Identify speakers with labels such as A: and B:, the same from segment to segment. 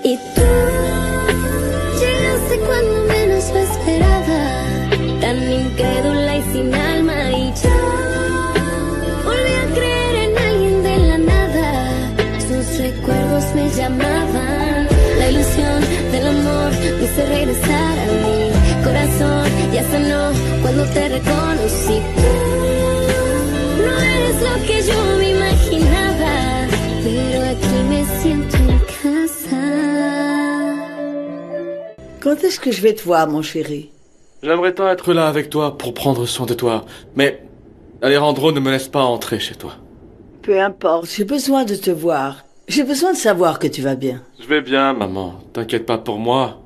A: Y tú llegaste cuando menos lo esperaba, tan incrédula y sin alma, y yo volví a creer en alguien de la nada. Sus recuerdos me llamaban, la ilusión del amor me hizo regresar a mi corazón. Ya sanó cuando te reconocí. Tú no eres lo que yo me imaginaba, pero aquí me siento en casa.
B: Quand est-ce que je vais te voir, mon chéri?
C: J'aimerais tant être là avec toi pour prendre soin de toi, mais Alejandro ne me laisse pas entrer chez toi.
B: Peu importe, j'ai besoin de te voir. J'ai besoin de savoir que tu vas bien.
C: Je vais bien, maman. T'inquiète pas pour moi.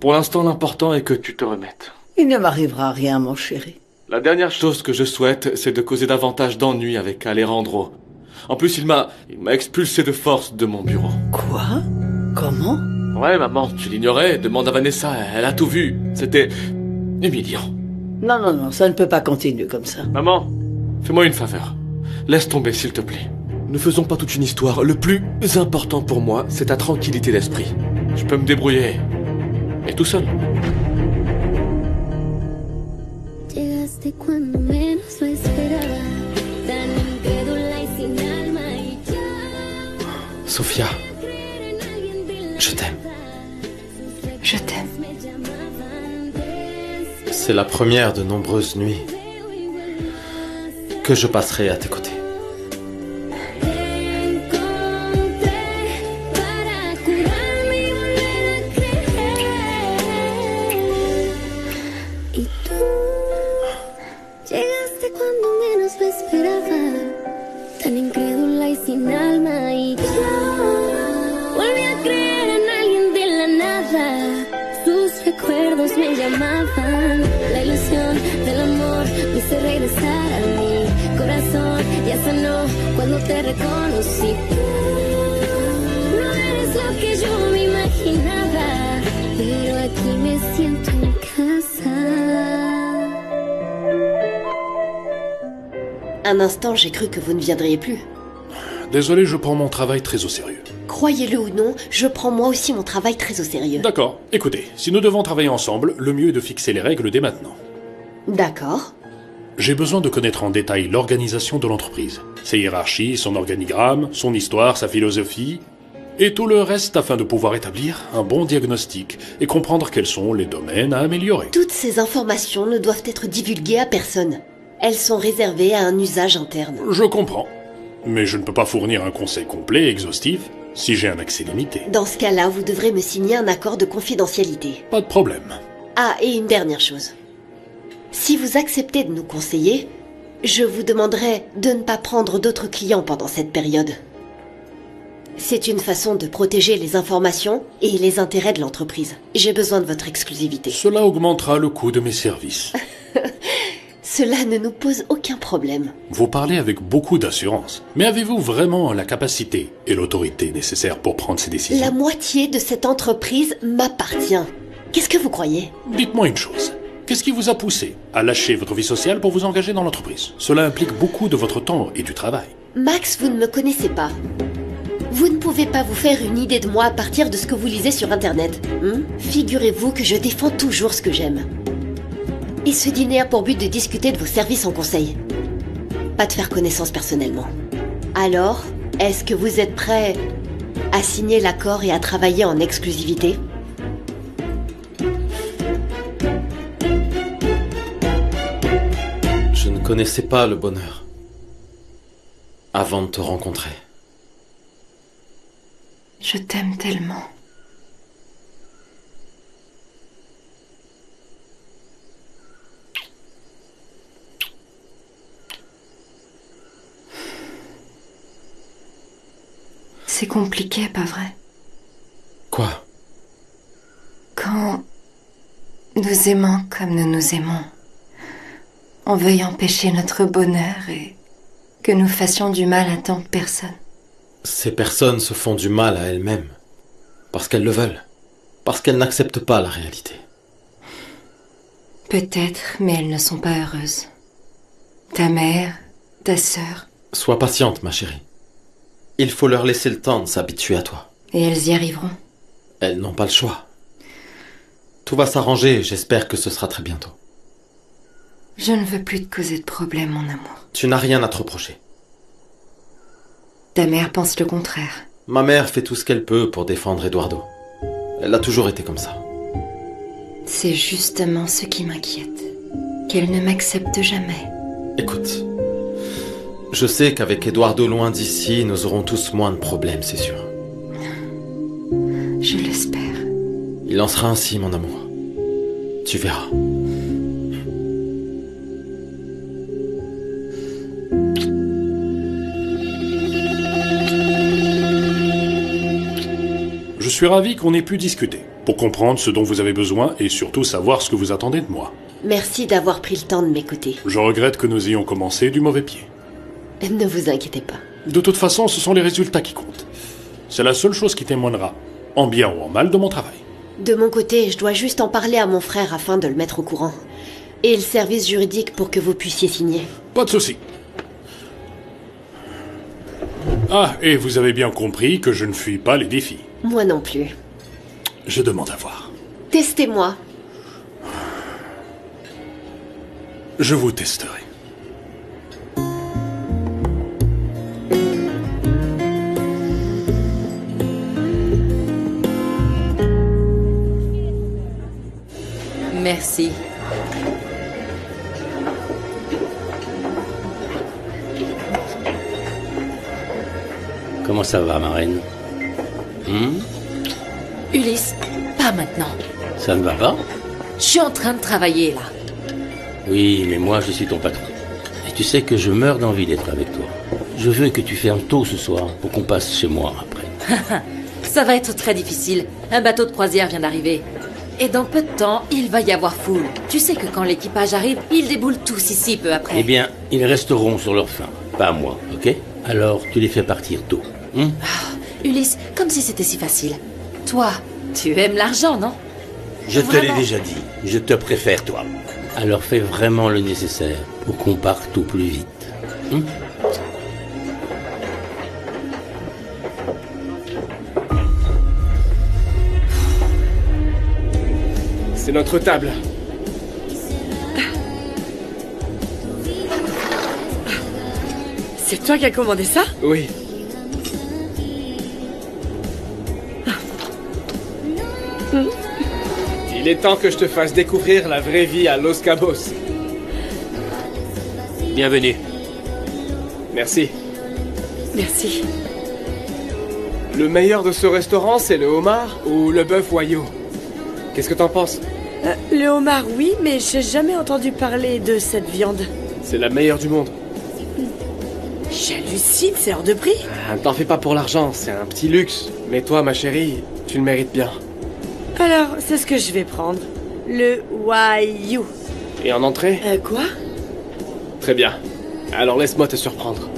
C: Pour l'instant, l'important est que tu te remettes.
B: Il ne m'arrivera rien, mon chéri.
C: La dernière chose que je souhaite, c'est de causer davantage d'ennuis avec Alejandro. En plus, il m'a expulsé de force de mon bureau.
B: Quoi? Comment?
C: Ouais, maman, tu l'ignorais. Demande à Vanessa, elle a tout vu. C'était humiliant.
B: Non, non, non, ça ne peut pas continuer comme ça.
C: Maman, fais-moi une faveur. Laisse tomber, s'il te plaît. Ne faisons pas toute une histoire. Le plus important pour moi, c'est ta tranquillité d'esprit. Je peux me débrouiller. Et tout seul.
A: Llegaste cuando menos lo esperaba, tan incrédula y sin alma, y yo
D: Sophia, je t'aime.
E: Je t'aime.
D: C'est la première de nombreuses nuits que je passerai à tes côtés.
A: Tan incrédula y sin alma, y yo volví a creer en alguien de la nada. Sus recuerdos me llamaban, la ilusión del amor me hizo regresar a mi corazón. Ya sanó cuando te reconocí. No eres lo que yo me imaginaba, pero aquí me siento en casa.
E: Un instant, j'ai cru que vous ne viendriez plus.
F: Désolé, je prends mon travail très au sérieux.
E: Croyez-le ou non, je prends moi aussi mon travail très au sérieux.
F: D'accord. Écoutez, si nous devons travailler ensemble, le mieux est de fixer les règles dès maintenant.
E: D'accord.
F: J'ai besoin de connaître en détail l'organisation de l'entreprise, ses hiérarchies, son organigramme, son histoire, sa philosophie, et tout le reste afin de pouvoir établir un bon diagnostic et comprendre quels sont les domaines à améliorer.
E: Toutes ces informations ne doivent être divulguées à personne. Elles sont réservées à un usage interne.
F: Je comprends. Mais je ne peux pas fournir un conseil complet et exhaustif si j'ai un accès limité.
E: Dans ce cas-là, vous devrez me signer un accord de confidentialité.
F: Pas de problème.
E: Ah, et une dernière chose. Si vous acceptez de nous conseiller, je vous demanderai de ne pas prendre d'autres clients pendant cette période. C'est une façon de protéger les informations et les intérêts de l'entreprise. J'ai besoin de votre exclusivité.
F: Cela augmentera le coût de mes services.
E: Cela ne nous pose aucun problème.
F: Vous parlez avec beaucoup d'assurance. Mais avez-vous vraiment la capacité et l'autorité nécessaires pour prendre ces décisions?
E: La moitié de cette entreprise m'appartient. Qu'est-ce que vous croyez?
F: Dites-moi une chose. Qu'est-ce qui vous a poussé à lâcher votre vie sociale pour vous engager dans l'entreprise? Cela implique beaucoup de votre temps et du travail.
E: Max, vous ne me connaissez pas. Vous ne pouvez pas vous faire une idée de moi à partir de ce que vous lisez sur Internet. Figurez-vous que je défends toujours ce que j'aime. Et ce dîner a pour but de discuter de vos services en conseil. Pas de faire connaissance personnellement. Alors, est-ce que vous êtes prêt à signer l'accord et à travailler en exclusivité?
D: Je ne connaissais pas le bonheur avant de te rencontrer.
E: Je t'aime tellement. C'est compliqué, pas vrai?
D: Quoi?
E: Quand nous aimons comme nous nous aimons, on veuille empêcher notre bonheur et que nous fassions du mal à tant de personnes.
D: Ces personnes se font du mal à elles-mêmes. Parce qu'elles le veulent. Parce qu'elles n'acceptent pas la réalité.
E: Peut-être, mais elles ne sont pas heureuses. Ta mère, ta sœur...
D: Sois patiente, ma chérie. Il faut leur laisser le temps de s'habituer à toi.
E: Et elles y arriveront.
D: Elles n'ont pas le choix. Tout va s'arranger et j'espère que ce sera très bientôt.
G: Je ne veux plus te causer de problème, mon amour.
D: Tu n'as rien à te reprocher.
G: Ta mère pense le contraire.
D: Ma mère fait tout ce qu'elle peut pour défendre Eduardo. Elle a toujours été comme ça.
G: C'est justement ce qui m'inquiète. Qu'elle ne m'accepte jamais.
D: Écoute, je sais qu'avec Eduardo loin d'ici, nous aurons tous moins de problèmes, c'est sûr.
G: Je l'espère.
D: Il en sera ainsi, mon amour. Tu verras.
F: Je suis ravi qu'on ait pu discuter, pour comprendre ce dont vous avez besoin et surtout savoir ce que vous attendez de moi.
E: Merci d'avoir pris le temps de m'écouter.
F: Je regrette que nous ayons commencé du mauvais pied.
E: Ne vous inquiétez pas.
F: De toute façon, ce sont les résultats qui comptent. C'est la seule chose qui témoignera, en bien ou en mal, de mon travail.
E: De mon côté, je dois juste en parler à mon frère afin de le mettre au courant. Et le service juridique pour que vous puissiez signer.
F: Pas de souci. Ah, et vous avez bien compris que je ne fuis pas les défis.
E: Moi non plus.
F: Je demande à voir.
E: Testez-moi.
F: Je vous testerai.
H: Merci.
I: Comment ça va, ma reine?
H: Ulysse, pas maintenant.
I: Ça ne va pas?
H: Je suis en train de travailler, là.
I: Oui, mais moi, je suis ton patron. Et tu sais que je meurs d'envie d'être avec toi. Je veux que tu fermes tôt ce soir pour qu'on passe chez moi après.
H: Ça va être très difficile. Un bateau de croisière vient d'arriver. Et dans peu de temps, il va y avoir foule. Tu sais que quand l'équipage arrive, ils déboulent tous ici peu après.
I: Eh bien, ils resteront sur leur faim. Pas moi, ok? Alors, tu les fais partir tôt.
H: Ulysse, comme si c'était si facile. Toi, tu aimes l'argent, non?
I: Je te l'ai
H: Vraiment.
I: déjà dit. Je te préfère, toi. Alors fais vraiment le nécessaire pour qu'on parte au plus vite.
C: C'est notre table.
B: C'est toi qui as commandé ça?
C: Oui. Il est temps que je te fasse découvrir la vraie vie à Los Cabos.
I: Bienvenue.
C: Merci.
B: Merci.
C: Le meilleur de ce restaurant, c'est le homard ou le bœuf Wayo? Qu'est-ce que t'en penses?
B: Le homard, oui, mais j'ai jamais entendu parler de cette viande.
C: C'est la meilleure du monde.
B: J'hallucine, c'est hors de prix.
C: Ah, t'en fais pas pour l'argent, c'est un petit luxe. Mais toi, ma chérie, tu le mérites bien.
B: Alors, c'est ce que je vais prendre. Le Wagyu.
C: Et en entrée?
B: Quoi?
C: Très bien. Alors laisse-moi te surprendre.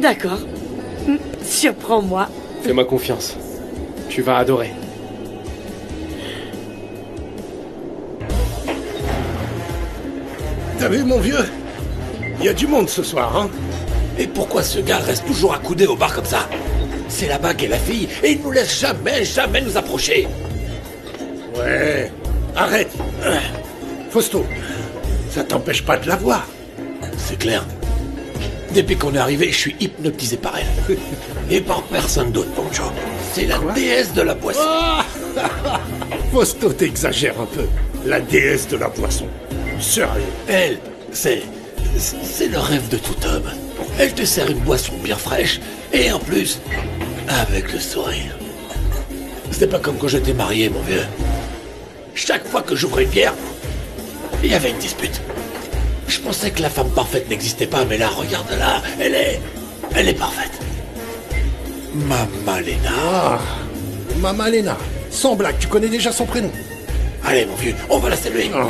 B: D'accord. Surprends-moi.
C: Fais-moi confiance. Tu vas adorer.
J: T'as vu, mon vieux? Il y a du monde ce soir, hein? Et pourquoi ce gars reste toujours accoudé au bar comme ça? C'est la bague et la fille, et il nous laisse jamais nous approcher. Ouais, arrête. Fausto, ça t'empêche pas de la voir. C'est clair. Depuis qu'on est arrivé, je suis hypnotisé par elle. Et par personne d'autre, Poncho. C'est la déesse de la boisson. Fausto, t'exagères un peu. La déesse de la boisson. Sérieux. Elle, c'est le rêve de tout homme. Elle te sert une boisson bien fraîche, et en plus, avec le sourire. C'est pas comme quand j'étais marié, mon vieux. Chaque fois que j'ouvrais une bière, il y avait une dispute. Je pensais que la femme parfaite n'existait pas, mais là, regarde-la, elle est parfaite. Mama Lena.
K: Ah, Mama Lena. Sans blague, tu connais déjà son prénom.
J: Allez, mon vieux, on va la saluer.
K: Oh.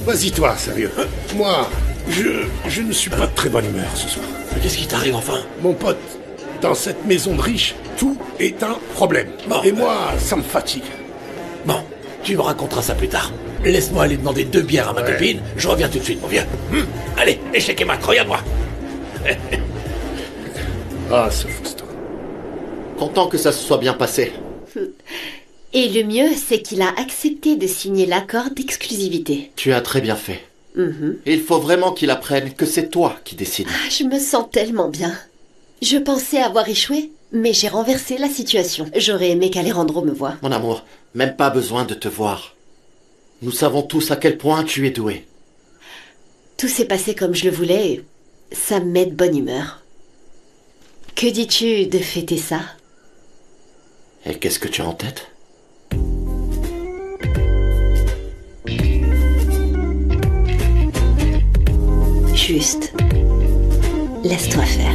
K: Vas-y, toi, sérieux. Moi, je ne suis pas de très bonne humeur ce soir.
J: Qu'est-ce qui t'arrive enfin?
K: Mon pote, dans cette maison de riche, tout est un problème.
J: Bon,
K: et moi, ça me fatigue.
J: Bon, tu me raconteras ça plus tard. Laisse-moi aller demander 2 bières à ma copine, je reviens tout de suite, mon vieux. Allez, échec et mat, regarde-moi.
K: Ah, ce Fausto.
D: Content que ça se soit bien passé.
E: Et le mieux, c'est qu'il a accepté de signer l'accord d'exclusivité.
D: Tu as très bien fait.
E: Mhm.
D: Il faut vraiment qu'il apprenne que c'est toi qui décides.
E: Ah, je me sens tellement bien. Je pensais avoir échoué, mais j'ai renversé la situation. J'aurais aimé qu'Alejandro me voie.
D: Mon amour, même pas besoin de te voir. Nous savons tous à quel point tu es doué.
E: Tout s'est passé comme je le voulais et ça me met de bonne humeur. Que dis-tu de fêter ça?
D: Et qu'est-ce que tu as en tête?
E: Juste, laisse-toi faire.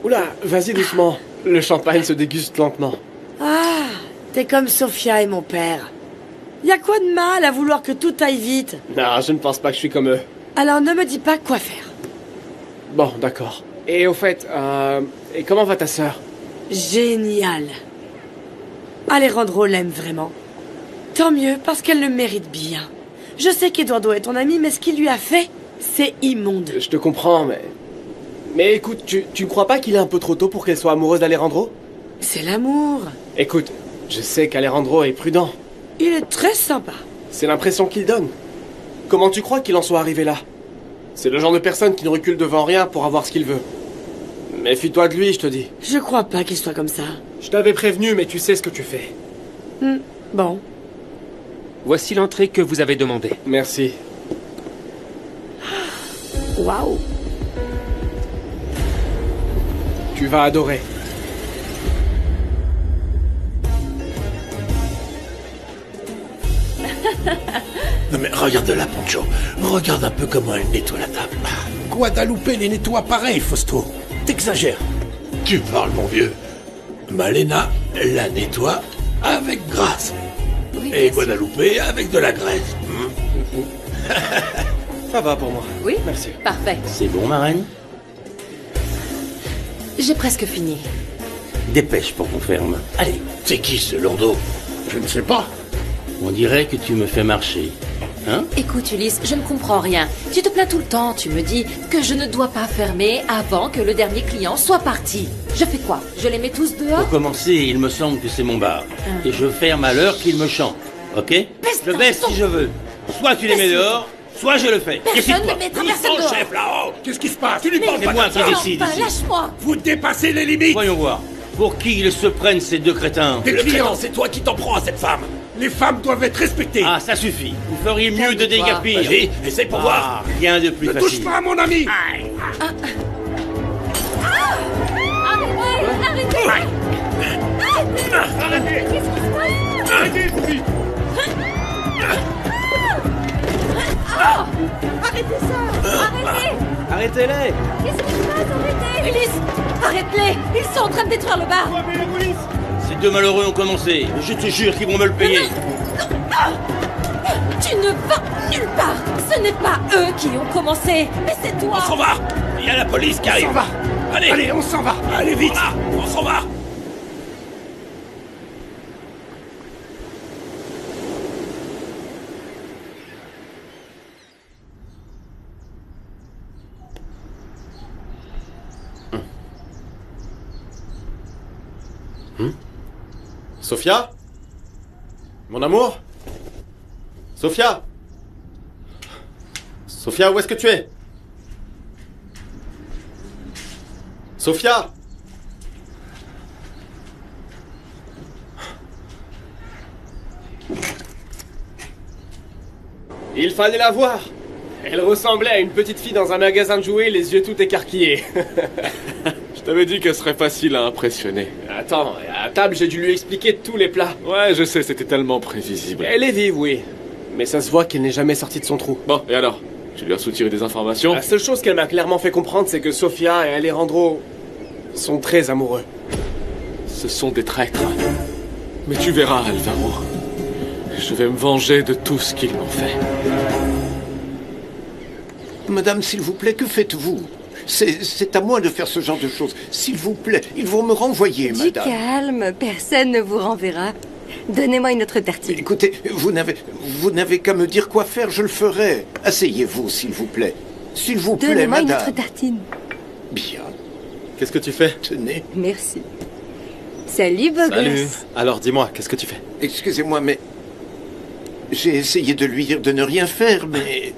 L: Oula, vas-y doucement. Le champagne se déguste lentement.
B: Ah, t'es comme Sophia et mon père. Y a quoi de mal à vouloir que tout aille vite?
L: Non, je ne pense pas que je suis comme eux.
B: Alors ne me dis pas quoi faire.
L: Bon, d'accord. Et au fait, et comment va ta sœur?
B: Génial. Alejandro l'aime vraiment. Tant mieux, parce qu'elle le mérite bien. Je sais qu'Eduardo est ton ami, mais ce qu'il lui a fait, c'est immonde.
L: Je te comprends, mais écoute, tu ne crois pas qu'il est un peu trop tôt pour qu'elle soit amoureuse d'Alejandro?
B: C'est l'amour.
L: Écoute, je sais qu'Alejandro est prudent.
B: Il est très sympa.
L: C'est l'impression qu'il donne. Comment tu crois qu'il en soit arrivé là? C'est le genre de personne qui ne recule devant rien pour avoir ce qu'il veut. Méfie-toi de lui, je te dis.
B: Je crois pas qu'il soit comme ça.
L: Je t'avais prévenu, mais tu sais ce que tu fais.
B: Bon.
M: Voici l'entrée que vous avez demandée.
L: Merci.
B: Waouh.
L: Tu vas adorer.
J: Non mais regarde là, Poncho. Regarde un peu comment elle nettoie la table. Guadalupe les nettoie pareil, Fausto. T'exagères. Tu parles, mon vieux. Malena la nettoie avec grâce.
H: Oui,
J: et Guadalupe avec de la graisse.
L: Ça va pour moi.
H: Oui,
L: merci.
H: Parfait.
I: C'est bon, ma reine?
H: J'ai presque fini.
I: Dépêche pour qu'on ferme.
J: Allez, c'est qui ce lourdeau? Je ne sais pas.
I: On dirait que tu me fais marcher. Hein?
H: Écoute, Ulysse, je ne comprends rien. Tu te plains tout le temps. Tu me dis que je ne dois pas fermer avant que le dernier client soit parti. Je fais quoi? Je les mets tous dehors?
I: Pour commencer, il me semble que c'est mon bar. Et je ferme à l'heure qu'il me chante. Ok? Je baisse si je veux. Soit tu les mets dehors, soit je le fais.
H: Personne ne mettra personne dehors.
J: Chef là-haut, qu'est-ce qui se passe? Tu lui parles
I: C'est
J: pas
I: moi
J: comme ça.
I: qui décide ici.
H: Lâche-moi.
J: Vous dépassez les limites.
I: Voyons voir. Pour qui ils se prennent ces deux crétins?
J: Des clients, c'est toi qui t'en prends à cette femme. Les femmes doivent être respectées.
I: Ah, ça suffit. Vous feriez mieux de déguerpir.
J: Vas-y, essaye pour voir.
I: Rien de plus
J: Ne
I: facile.
J: touche pas à mon ami.
A: Arrêtez! Qu'est-ce qui se passe?
L: Arrêtez, Sophie!
A: Arrêtez ça! Arrêtez!
L: Arrêtez-les!
A: Qu'est-ce qui se passe? Arrêtez!
H: Ulysse, arrête-les. Ils sont en train de détruire le bar.
I: Ces deux malheureux ont commencé. Je te jure qu'ils vont me le payer.
H: Tu ne vas nulle part. Ce n'est pas eux qui ont commencé, mais c'est toi.
J: On s'en va. Il y a la police qui arrive.
L: On s'en va.
J: Allez, on s'en va. Allez vite. On s'en va.
C: Sophia? Mon amour? Sophia? Sophia, où est-ce que tu es? Sophia?
L: Il fallait la voir. Elle ressemblait à une petite fille dans un magasin de jouets, les yeux tout écarquillés.
C: Je t'avais dit qu'elle serait facile à impressionner.
L: Attends, à table, j'ai dû lui expliquer tous les plats.
C: Ouais, je sais, c'était tellement prévisible.
L: Elle est vive, oui. Mais ça se voit qu'elle n'est jamais sortie de son trou.
C: Bon, et alors? Tu lui as soutiré des informations?
L: La seule chose qu'elle m'a clairement fait comprendre, c'est que Sophia et Alejandro sont très amoureux.
C: Ce sont des traîtres. Mais tu verras, Alvaro. Je vais me venger de tout ce qu'ils m'ont fait.
J: Madame, s'il vous plaît, que faites-vous? C'est à moi de faire ce genre de choses. S'il vous plaît, ils vont me renvoyer,
N: Du
J: madame.
N: calme, personne ne vous renverra. Donnez-moi une autre tartine.
J: Écoutez, vous n'avez qu'à me dire quoi faire, je le ferai. Asseyez-vous, s'il vous plaît. S'il vous plaît,
N: Donnez-moi une
J: madame.
N: autre tartine.
J: Bien.
D: Qu'est-ce que tu fais?
J: Tenez.
N: Merci. Salut, beau
D: Salut.
N: gosse.
D: Alors dis-moi, qu'est-ce que tu fais?
J: Excusez-moi, mais... J'ai essayé de lui dire de ne rien faire, mais...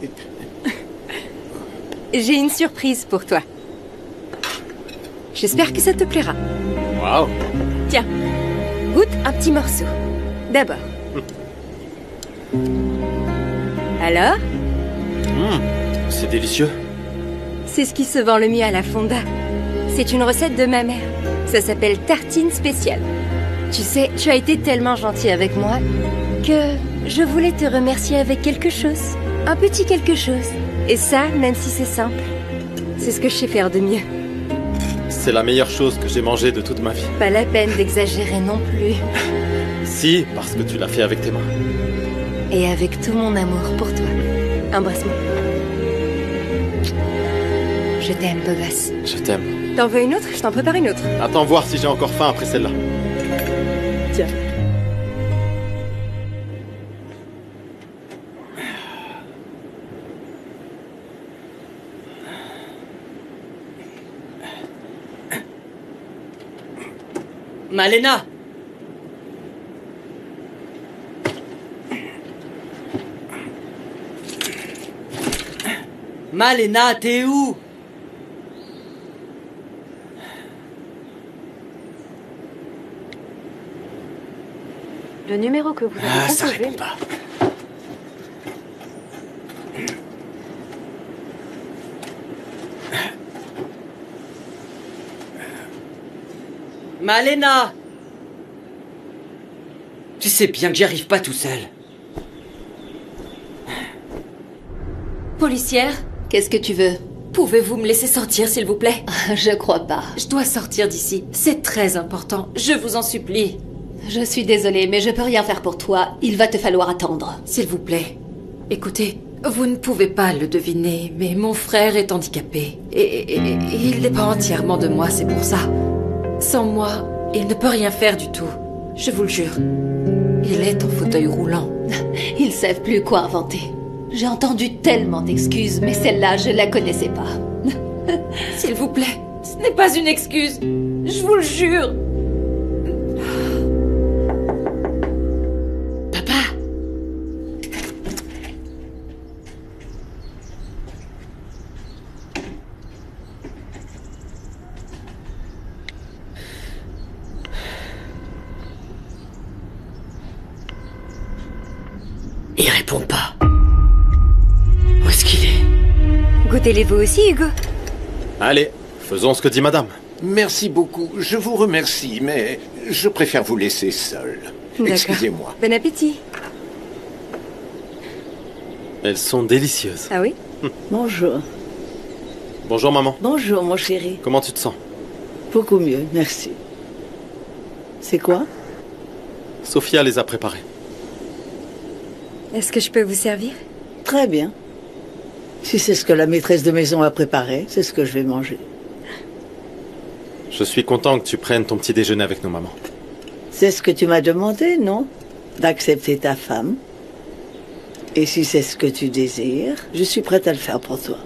N: J'ai une surprise pour toi. J'espère que ça te plaira.
D: Waouh.
N: Tiens, goûte un petit morceau. D'abord. Alors?
D: C'est délicieux.
N: C'est ce qui se vend le mieux à la fonda. C'est une recette de ma mère. Ça s'appelle tartine spéciale. Tu sais, tu as été tellement gentil avec moi que je voulais te remercier avec quelque chose. Un petit quelque chose. Et ça, même si c'est simple, c'est ce que je sais faire de mieux.
D: C'est la meilleure chose que j'ai mangée de toute ma vie.
N: Pas la peine d'exagérer non plus.
D: Si, parce que tu l'as fait avec tes mains.
N: Et avec tout mon amour pour toi. Embrasse-moi. Je t'aime, beau gosse.
D: Je t'aime.
N: T'en veux une autre? Je t'en prépare une autre.
D: Attends voir si j'ai encore faim après celle-là.
N: Tiens.
B: Malena! Malena, t'es où?
N: Le numéro que vous avez
J: ça
N: composé...
J: répond pas.
B: Malena! Tu sais bien que j'y arrive pas tout seul.
H: Policière,
E: Qu'est-ce que tu veux?
H: pouvez-vous me laisser sortir, s'il vous plaît?
E: Je crois pas.
H: Je dois sortir d'ici. C'est très important. Je vous en supplie.
E: Je suis désolée, mais je peux rien faire pour toi. Il va te falloir attendre.
H: S'il vous plaît. Écoutez, vous ne pouvez pas le deviner, mais mon frère est handicapé. Et il dépend entièrement de moi, c'est pour ça. Sans moi, il ne peut rien faire du tout. Je vous le jure. Il est en fauteuil roulant.
E: Ils savent plus quoi inventer. J'ai entendu tellement d'excuses, mais celle-là, je la connaissais pas.
H: S'il vous plaît, ce n'est pas une excuse. Je vous le jure.
B: Papa! Il répond pas. Où est-ce qu'il est?
N: Goûtez-les vous aussi, Hugo.
D: Allez, faisons ce que dit madame.
J: Merci beaucoup. Je vous remercie, mais je préfère vous laisser seul.
N: D'accord.
J: Excusez-moi.
N: Bon appétit.
D: Elles sont délicieuses.
N: Ah oui?
O: Bonjour.
D: Bonjour maman.
O: Bonjour, mon chéri.
D: Comment tu te sens?
O: Beaucoup mieux, merci. C'est quoi?
D: Sophia les a préparées.
N: Est-ce que je peux vous servir?
O: Très bien. Si c'est ce que la maîtresse de maison a préparé, c'est ce que je vais manger.
D: Je suis content que tu prennes ton petit déjeuner avec nous, maman.
O: C'est ce que tu m'as demandé, non? D'accepter ta femme. Et si c'est ce que tu désires, je suis prête à le faire pour toi.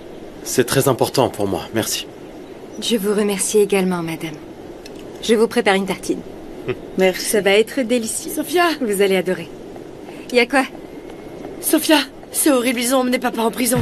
D: C'est très important pour moi, merci.
N: Je vous remercie également, madame. Je vous prépare une tartine.
O: Merci.
N: Ça va être délicieux.
B: Sophia!
N: Vous allez adorer. Y a quoi?
B: Sophia! C'est horrible, ils ont emmené papa en prison.